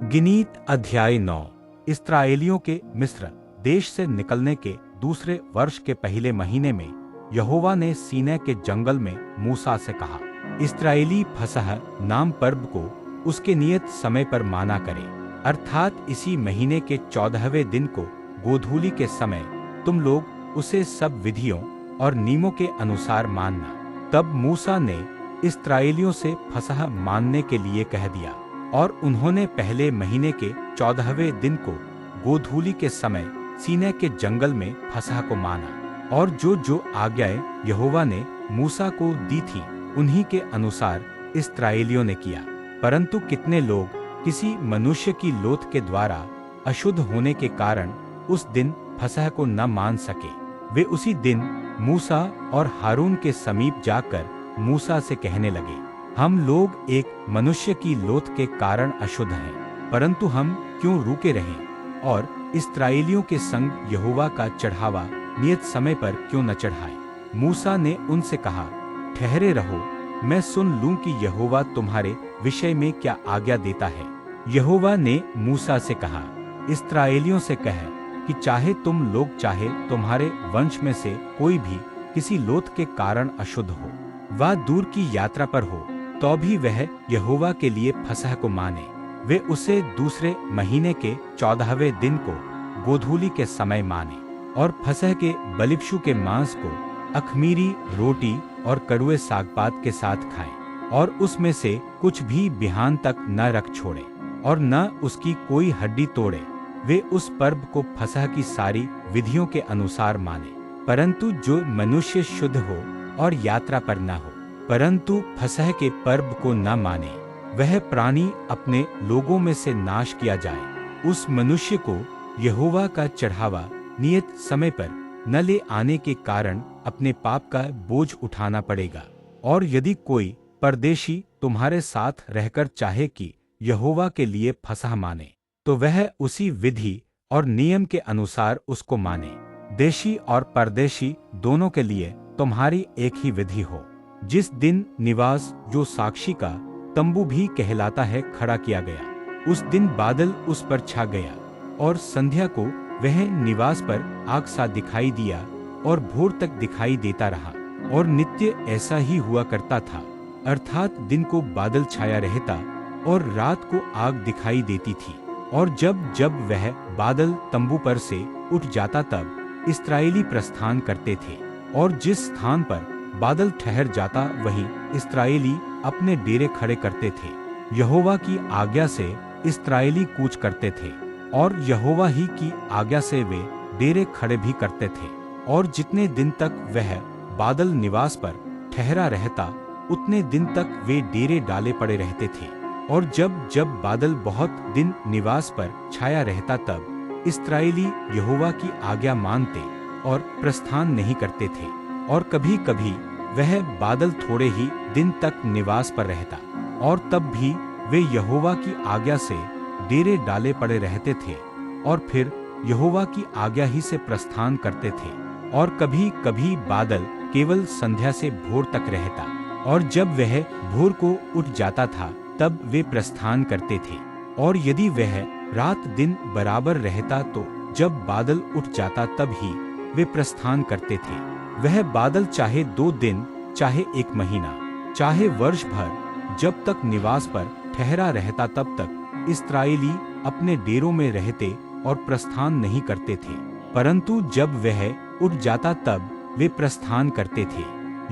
गिनीत अध्याय 9। इस्राएलियों के मिस्र देश से निकलने के दूसरे वर्ष के पहले महीने में यहोवा ने सीनै के जंगल में मूसा से कहा, इस्राएली फसह नाम पर्व को उसके नियत समय पर माना करें, अर्थात इसी महीने के 14वें दिन को गोधूली के समय तुम लोग उसे सब विधियों और नियमों के अनुसार मानना। तब मूसा ने इस्राएलियों से फसह मानने के लिए कह दिया, और उन्होंने पहले महीने के 14वें दिन को गोधूली के समय सीनै के जंगल में फसह को माना। और जो जो आज्ञाएं यहोवा ने मूसा को दी थी उन्हीं के अनुसार इस्राएलियों ने किया। परंतु कितने लोग किसी मनुष्य की लोथ के द्वारा अशुद्ध होने के कारण उस दिन फसह को न मान सके, वे उसी दिन मूसा और हारून के समीप जाकर मूसा से कहने लगे, हम लोग एक मनुष्य की लोथ के कारण अशुद्ध हैं, परंतु हम क्यों रुके रहें और इस्राएलियों के संग यहोवा का चढ़ावा नियत समय पर क्यों न चढ़ाएं? मूसा ने उनसे कहा, ठहरे रहो, मैं सुन लूं कि यहोवा तुम्हारे विषय में क्या आज्ञा देता है। यहोवा ने मूसा से कहा, इस्राएलियों से कह कि चाहे तुम लोग चाहे तुम्हारे वंश में से कोई भी किसी लोथ के कारण अशुद्ध हो, वह दूर की यात्रा पर हो, तो भी वह यहोवा के लिए फसह को माने। वे उसे दूसरे महीने के 14वें दिन को गोधूली के समय माने, और फसह के बलिपशु के मांस को अखमीरी रोटी और कड़ुए सागपात के साथ खाएं, और उसमें से कुछ भी बिहान तक न रख छोड़े और न उसकी कोई हड्डी तोड़े। वे उस पर्व को फसह की सारी विधियों के अनुसार माने। परंतु जो मनुष्य शुद्ध हो और यात्रा पर न हो, परंतु फसह के पर्व को न माने, वह प्राणी अपने लोगों में से नाश किया जाए। उस मनुष्य को यहोवा का चढ़ावा नियत समय पर न ले आने के कारण अपने पाप का बोझ उठाना पड़ेगा। और यदि कोई परदेशी तुम्हारे साथ रहकर चाहे कि यहोवा के लिए फसह माने, तो वह उसी विधि और नियम के अनुसार उसको माने। देशी और परदेशी दोनों के लिए तुम्हारी एक ही विधि हो। जिस दिन निवास, जो साक्षी का तंबू भी कहलाता है, खड़ा किया गया, उस दिन बादल उस पर छा गया, और संध्या को वह निवास पर आग सा दिखाई दिया और भोर तक दिखाई देता रहा। और नित्य ऐसा ही हुआ करता था, अर्थात दिन को बादल छाया रहता और रात को आग दिखाई देती थी। और जब जब वह बादल तंबू पर से उठ जाता तब इस्राएली प्रस्थान करते थे, और जिस स्थान पर बादल ठहर जाता वहीं इस्राएली अपने डेरे खड़े करते थे। यहोवा की आज्ञा से इस्राएली कूच करते थे, और यहोवा ही की आज्ञा से वे डेरे खड़े भी करते थे। और जितने दिन तक वह बादल निवास पर ठहरा रहता, उतने दिन तक वे डेरे डाले पड़े रहते थे। और जब जब बादल बहुत दिन निवास पर छाया रहता, तब इस्राएली यहोवा की आज्ञा मानते और प्रस्थान नहीं करते थे। और कभी कभी वह बादल थोड़े ही दिन तक निवास पर रहता, और तब भी वे यहोवा की आज्ञा से डेरे डाले पड़े रहते थे, और फिर यहोवा की आज्ञा ही से प्रस्थान करते थे। और कभी कभी बादल केवल संध्या से भोर तक रहता, और जब वह भोर को उठ जाता था तब वे प्रस्थान करते थे। और यदि वह रात दिन बराबर रहता, तो जब बादल उठ जाता तब ही वे प्रस्थान करते थे। वह बादल चाहे 2 दिन, चाहे 1 महीना, चाहे वर्ष भर, जब तक निवास पर ठहरा रहता, तब तक इस्राएली अपने डेरों में रहते और प्रस्थान नहीं करते थे। परंतु जब वह उठ जाता तब वे प्रस्थान करते थे।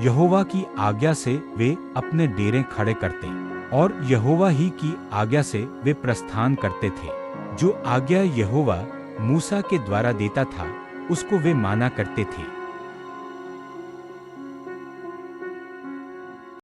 यहोवा की आज्ञा से वे अपने डेरे खड़े करते, और यहोवा ही की आज्ञा से वे प्रस्थान करते थे। जो आज्ञा यहोवा मूसा के द्वारा देता था, उसको वे माना करते थे।